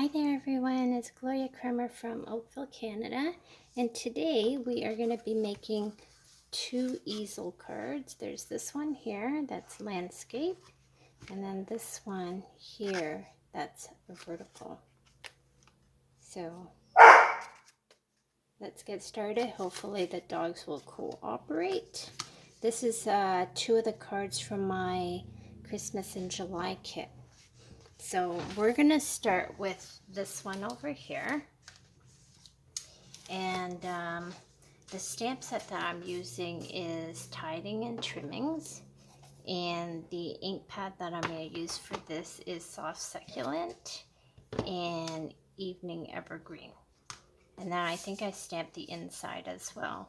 Hi there everyone, it's Gloria Kremer from Oakville, Canada, and today we are going to be making two easel cards. There's this one here that's landscape, and then this one here that's vertical. So let's get started. Hopefully the dogs will cooperate. This is two of the cards from my Christmas in July kit. So we're going to start with this one over here. And the stamp set that I'm using is Tiding and Trimmings. And the ink pad that I'm going to use for this is Soft Succulent and Evening Evergreen. And then I think I stamped the inside as well.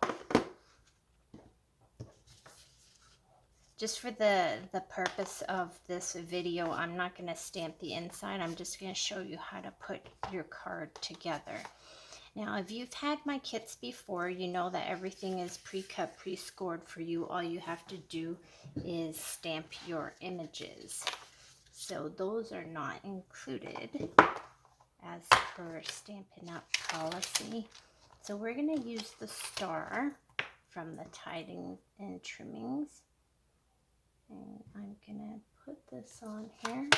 Just for the purpose of this video, I'm not going to stamp the inside. I'm just going to show you how to put your card together. Now, if you've had my kits before, you know that everything is pre-cut, pre-scored for you. All you have to do is stamp your images. So those are not included as per Stampin' Up! Policy. So we're going to use the star from the Tiding and Trimmings. And I'm going to put this on here.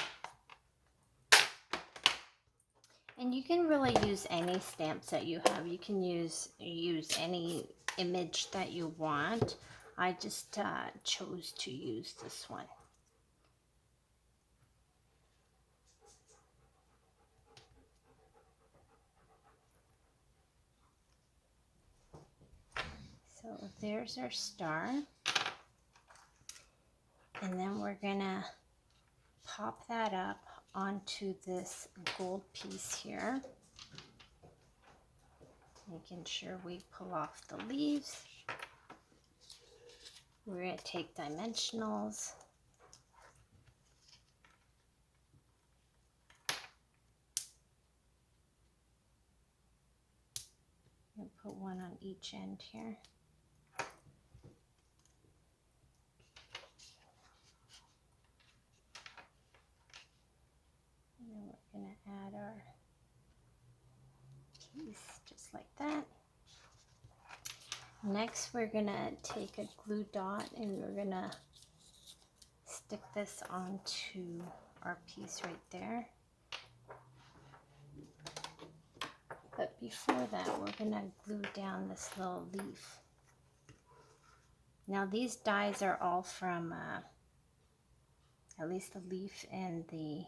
And you can really use any stamps that you have. You can use any image that you want. I just chose to use this one. So there's our star. And then we're gonna pop that up onto this gold piece here. Making sure we pull off the leaves. We're going to take dimensionals. And put one on each end here. And then we're going to add our piece just like that. Next, we're going to take a glue dot and we're going to stick this onto our piece right there. But before that, we're going to glue down this little leaf. Now, these dies are all from, at least the leaf and the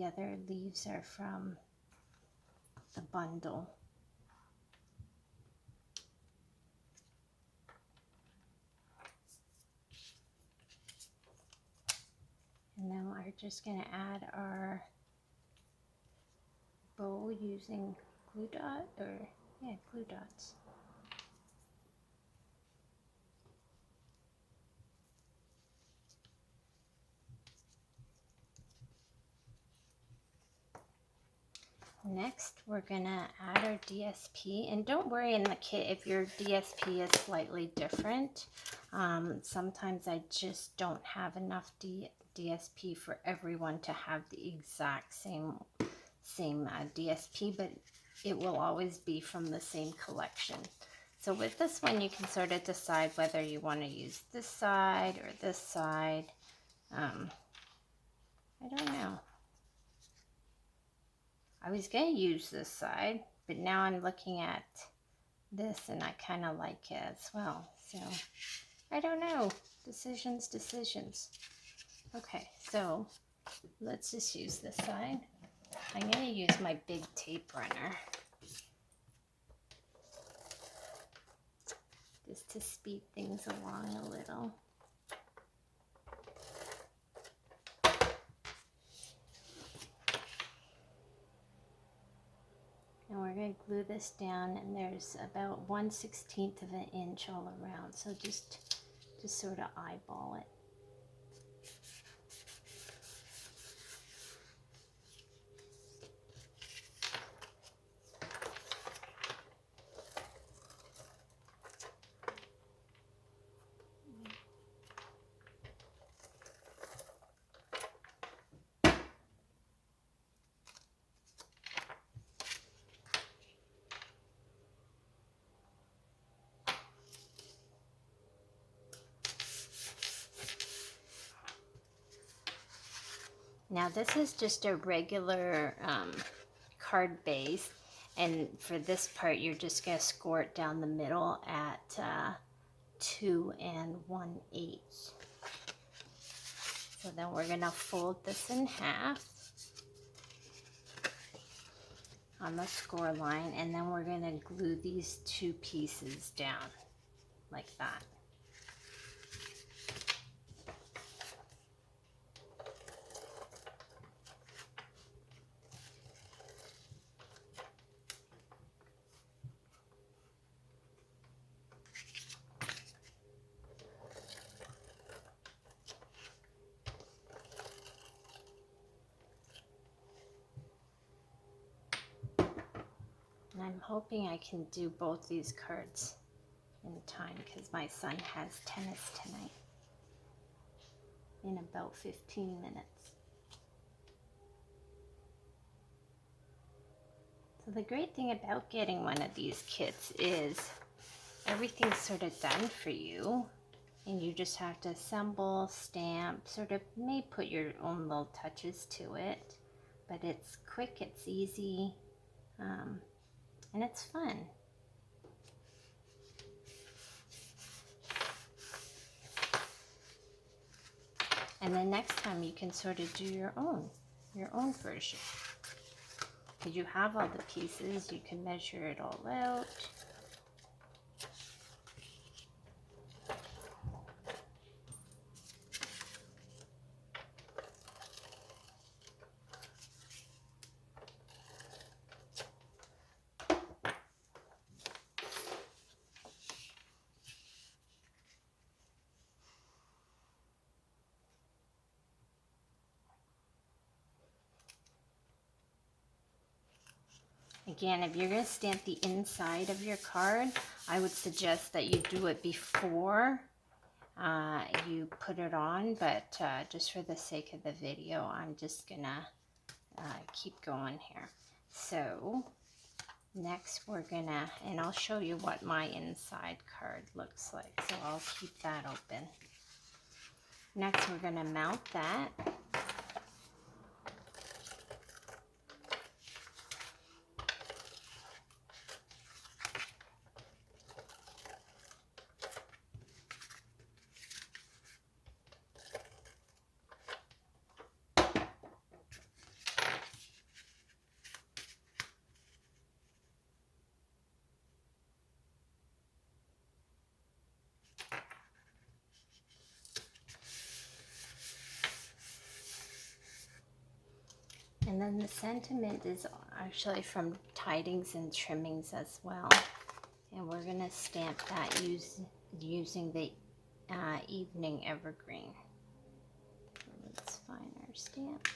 other leaves are from the bundle. And then we're just going to add our bow using glue dots. Next, we're going to add our DSP. And don't worry in the kit if your DSP is slightly different. Sometimes I just don't have enough DSP for everyone to have the exact same DSP, but it will always be from the same collection. So with this one, you can sort of decide whether you want to use this side or this side. I don't know. I was going to use this side, but now I'm looking at this and I kind of like it as well. So I don't know. Decisions. Okay, so let's just use this side. I'm going to use my big tape runner just to speed things along a little. And we're going to glue this down, and there's about 1/16 of an inch all around, so just sort of eyeball it. Now this is just a regular card base, and for this part you're just going to score it down the middle at 2 1/8. So then we're going to fold this in half on the score line, and then we're going to glue these two pieces down like that. And I'm hoping I can do both these cards in time because my son has tennis tonight in about 15 minutes. So the great thing about getting one of these kits is everything's sort of done for you, and you just have to assemble, stamp, sort of may put your own little touches to it, but it's quick, it's easy, and it's fun. And then next time you can sort of do your own version. Because you have all the pieces, you can measure it all out. Again, if you're going to stamp the inside of your card, I would suggest that you do it before you put it on, but just for the sake of the video, I'm just going to keep going here. So next we're going to, and I'll show you what my inside card looks like, so I'll keep that open. Next we're going to mount that. And then the sentiment is actually from Tidings and Trimmings as well. And we're going to stamp that using the Evening Evergreen. So let's find our stamp.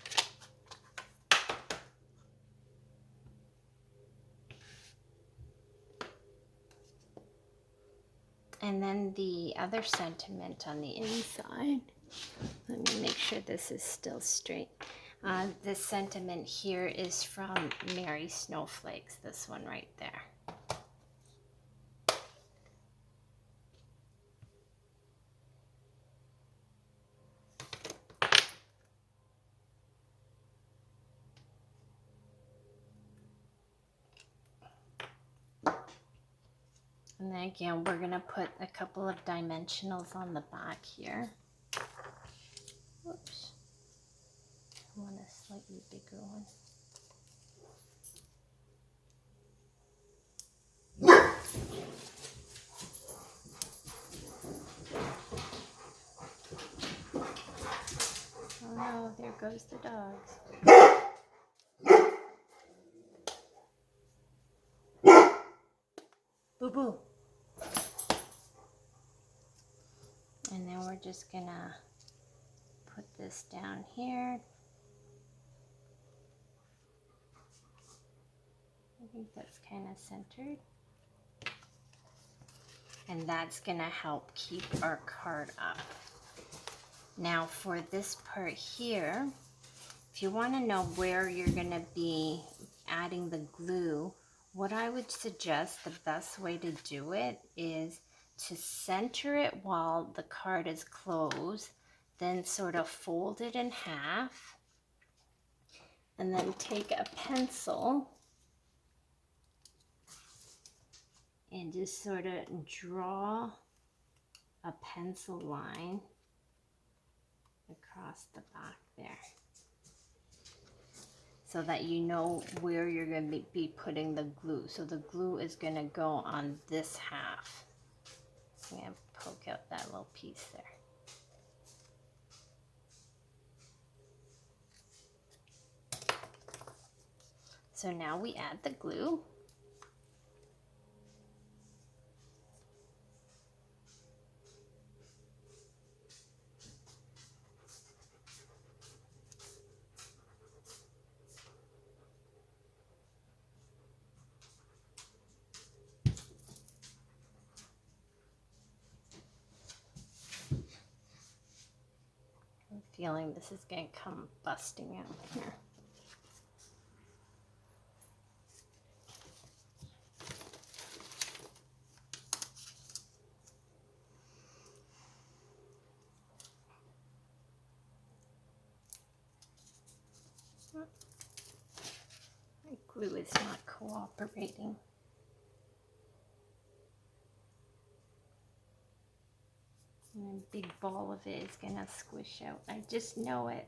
And then the other sentiment on the inside, let me make sure this is still straight. This sentiment here is from Merry Snowflakes, this one right there. And then again, we're going to put a couple of dimensionals on the back here. Whoops. I want a slightly bigger one. Oh no, there goes the dogs. Boo boo. And then we're just gonna put this down here. I think that's kind of centered. And that's gonna help keep our card up. Now for this part here, if you want to know where you're going to be adding the glue, what I would suggest the best way to do it is to center it while the card is closed, then sort of fold it in half, And then take a pencil and just sort of draw a pencil line across the back there, so that you know where you're going to be putting the glue. So the glue is going to go on this half. I'm going to poke out that little piece there. So now we add the glue. I'm feeling this is going to come busting out here. My glue is not cooperating. And a big ball of it is going to squish out. I just know it.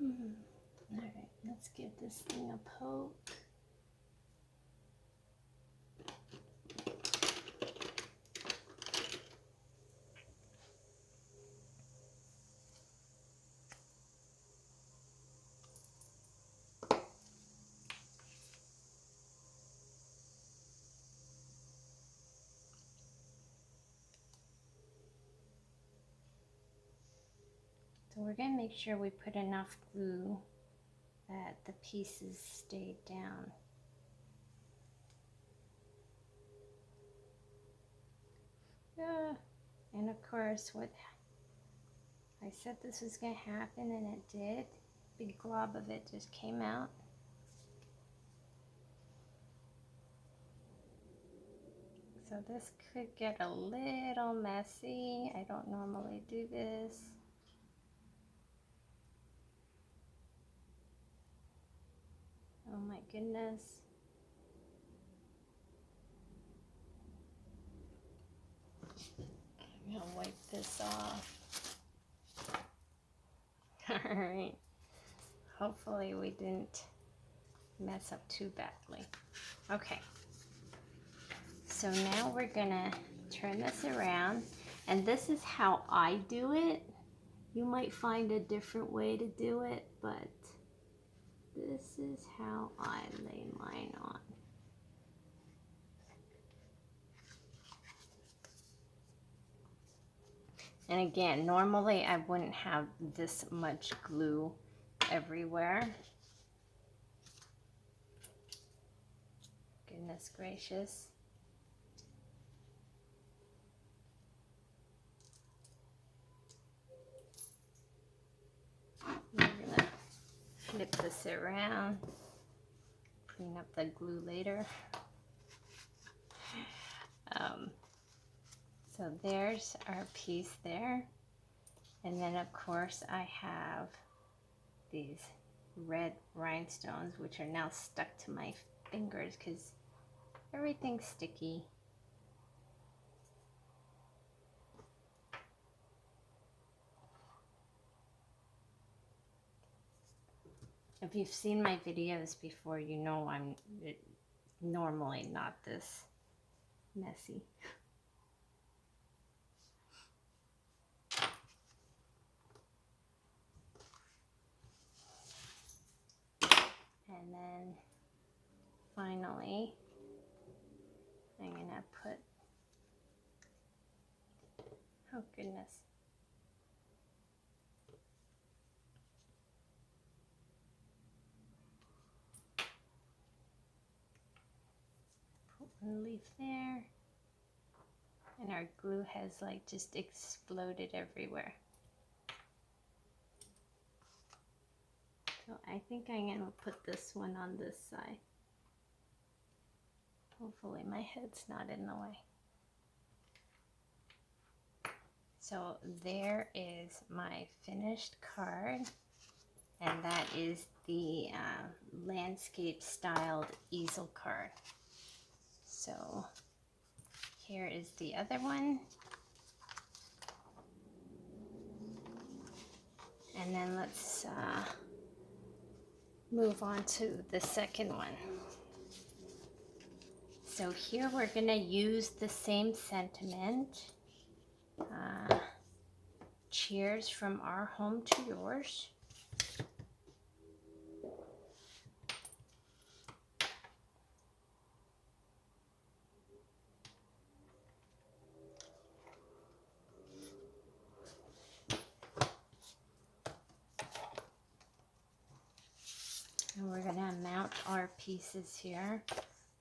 All right, let's give this thing a poke. So we're going to make sure we put enough glue that the pieces stay down. And of course, what I said this was going to happen, and it did. Big glob of it just came out. So this could get a little messy. I don't normally do this. Oh my goodness. I'm gonna wipe this off. All right. Hopefully we didn't mess up too badly. Okay. So now we're gonna turn this around, and this is how I do it. You might find a different way to do it, but this is how I lay mine on. And again, normally I wouldn't have this much glue everywhere. Goodness gracious. We're gonna flip this around, clean up the glue later. So there's our piece there. And then of course I have these red rhinestones, which are now stuck to my fingers because everything's sticky. If you've seen my videos before, you know I'm normally not this messy. And then finally, I'm gonna put, oh goodness. Put one leaf there. And our glue has like just exploded everywhere. So I think I'm gonna put this one on this side. Hopefully my head's not in the way. So there is my finished card, and that is the landscape styled easel card. So here is the other one. And then let's move on to the second one. So here we're going to use the same sentiment. Cheers from our home to yours. And we're going to mount our pieces here.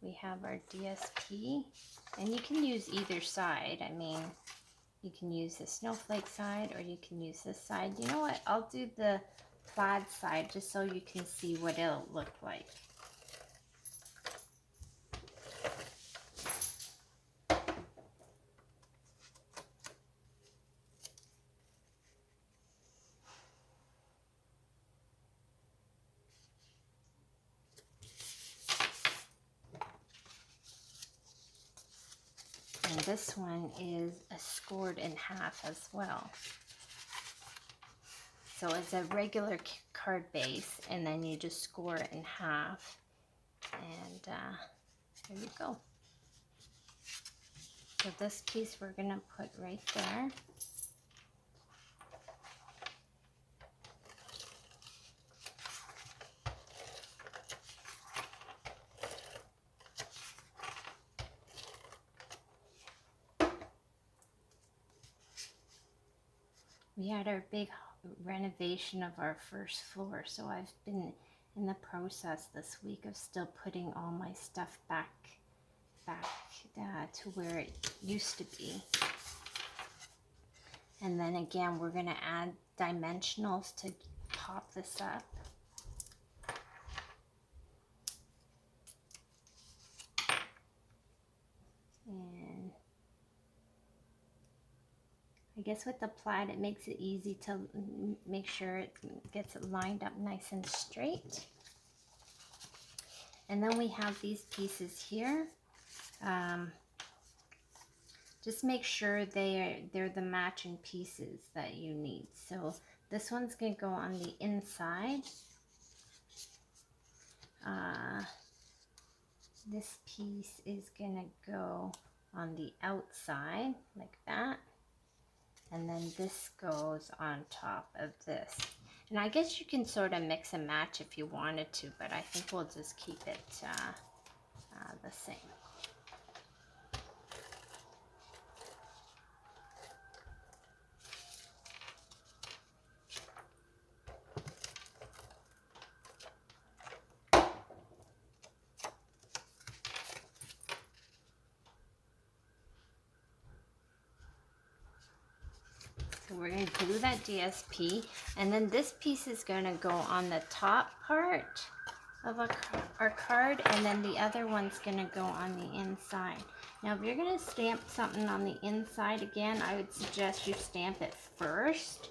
We have our DSP, and you can use either side. I mean, you can use the snowflake side or you can use this side. You know what? I'll do the plaid side just so you can see what it'll look like. And this one is a scored in half as well. So it's a regular card base, and then you just score it in half. And there you go. So this piece we're going to put right there. We had our big renovation of our first floor, so I've been in the process this week of still putting all my stuff back to where it used to be. And then again, we're going to add dimensionals to pop this up. And I guess with the plaid, it makes it easy to make sure it gets lined up nice and straight. And then we have these pieces here. Just make sure they're the matching pieces that you need. So this one's going to go on the inside. This piece is going to go on the outside like that. And then this goes on top of this. And I guess you can sort of mix and match if you wanted to, but I think we'll just keep it the same. So we're going to glue that DSP, and then this piece is going to go on the top part of our card, and then the other one's going to go on the inside. Now if you're going to stamp something on the inside, again, I would suggest you stamp it first.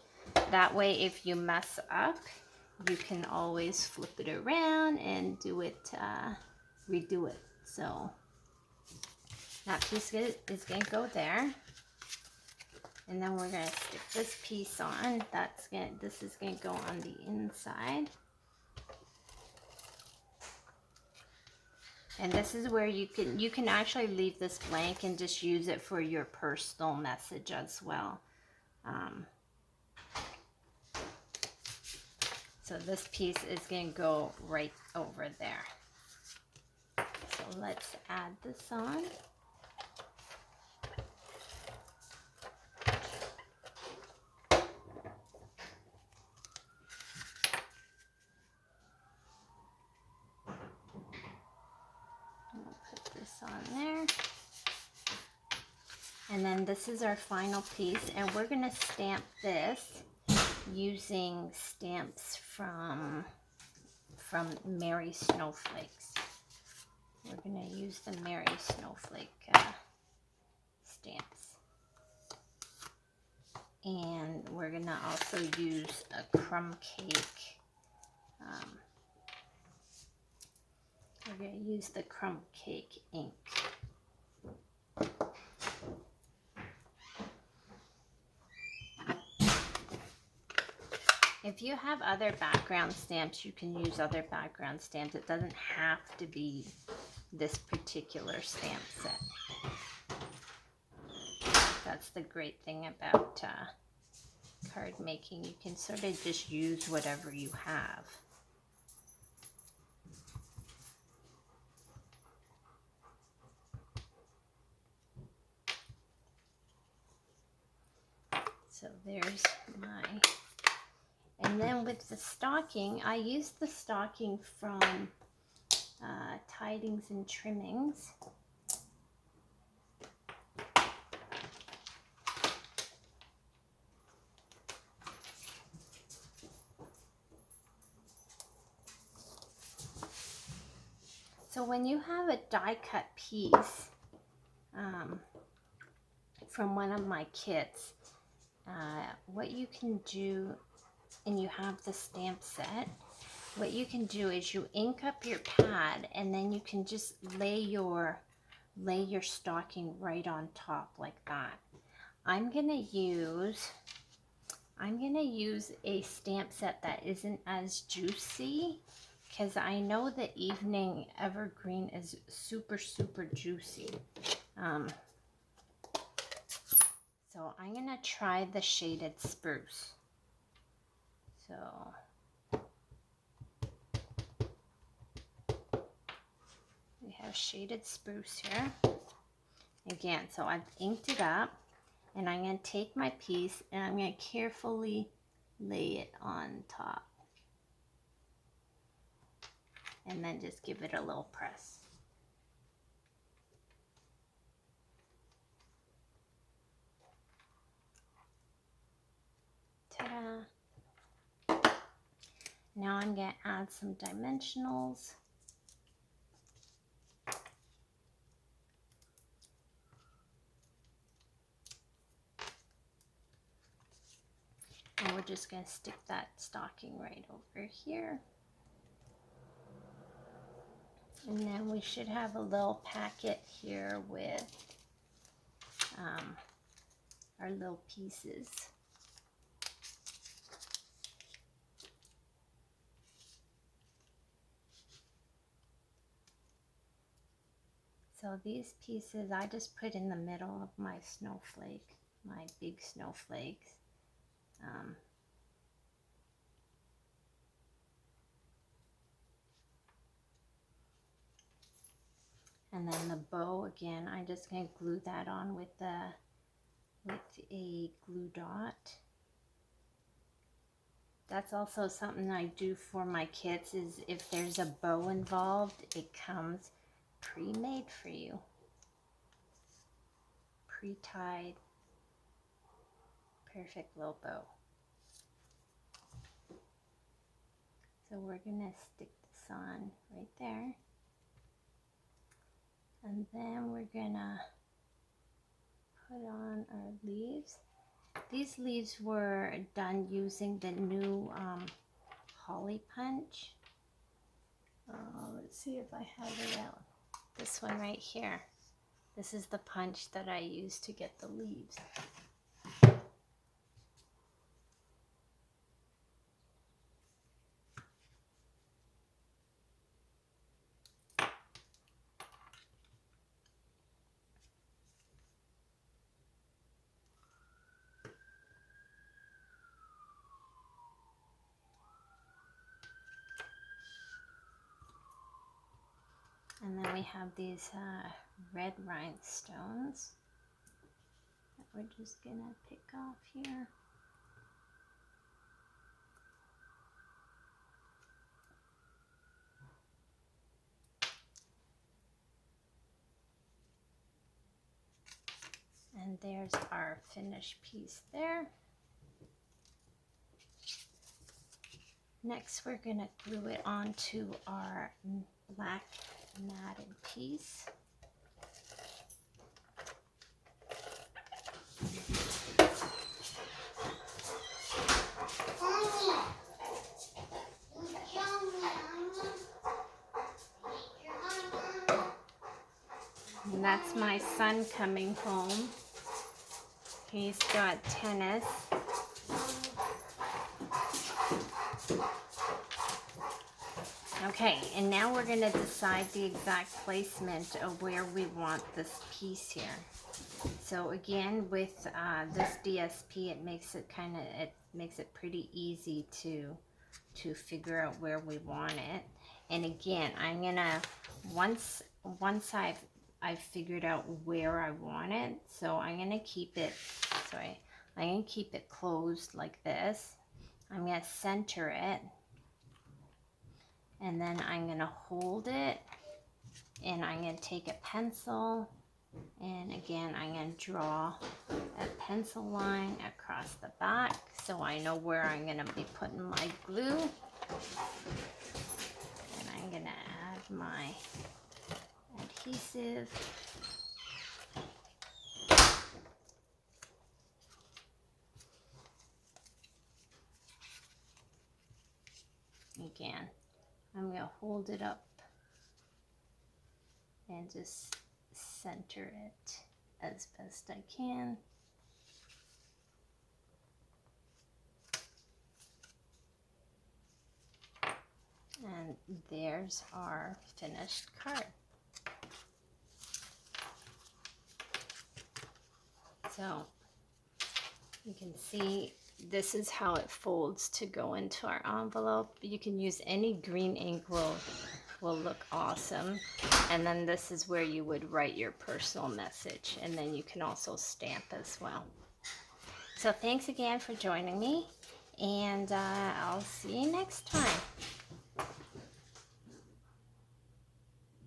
That way if you mess up, you can always flip it around and do it, redo it. So that piece is going to go there. And then we're going to stick this piece on. This is going to go on the inside. And this is where you can actually leave this blank and just use it for your personal message as well. So this piece is going to go right over there. So let's add this on. On there, and then this is our final piece, and we're going to stamp this using stamps from Mary Snowflakes. We're going to use the Mary Snowflake stamps. And we're gonna also use a crumb cake. We're gonna use the crumb cake ink. If you have other background stamps, you can use other background stamps. It doesn't have to be this particular stamp set. That's the great thing about card making. You can sort of just use whatever you have. So there's my... And then with the stocking, I used the stocking from Tidings and Trimmings. So when you have a die cut piece from one of my kits, what you can do, and you have the stamp set, what you can do is you ink up your pad, and then you can just lay your stocking right on top like that. I'm gonna use a stamp set that isn't as juicy, because I know that Evening Evergreen is super juicy. So I'm gonna try the Shaded Spruce. So we have Shaded Spruce here. Again, so I've inked it up, and I'm going to take my piece and I'm going to carefully lay it on top. And then just give it a little press. Ta-da! Now I'm going to add some dimensionals. And we're just going to stick that stocking right over here. And then we should have a little packet here with our little pieces. So these pieces I just put in the middle of my snowflake, my big snowflakes. And then the bow, again, I'm just going to glue that on with a glue dot. That's also something I do for my kits, is if there's a bow involved, it comes pre-made for you. Pre-tied, perfect little bow. So we're going to stick this on right there. And then we're gonna put on our leaves. These leaves were done using the new holly punch. Let's see if I have it out. This one right here. This is the punch that I use to get the leaves. And then we have these red rhinestones that we're just gonna pick off here. And there's our finished piece there. Next, we're gonna glue it onto our black matted piece. That's my son coming home. He's got tennis. Okay, and now we're going to decide the exact placement of where we want this piece here. So again, with this DSP, it makes it pretty easy to figure out where we want it. And again, I'm gonna once I've figured out where I want it, so I'm gonna keep it closed like this. I'm gonna center it, and then I'm gonna hold it, and I'm gonna take a pencil, and again I'm gonna draw a pencil line across the back so I know where I'm gonna be putting my glue. And I'm gonna add my adhesive. Again, I'm gonna hold it up and just center it as best I can. And there's our finished card. So you can see this is how it folds to go into our envelope. You can use any green ink, will look awesome. And then this is where you would write your personal message, and then you can also stamp as well. So thanks again for joining me, and I'll see you next time.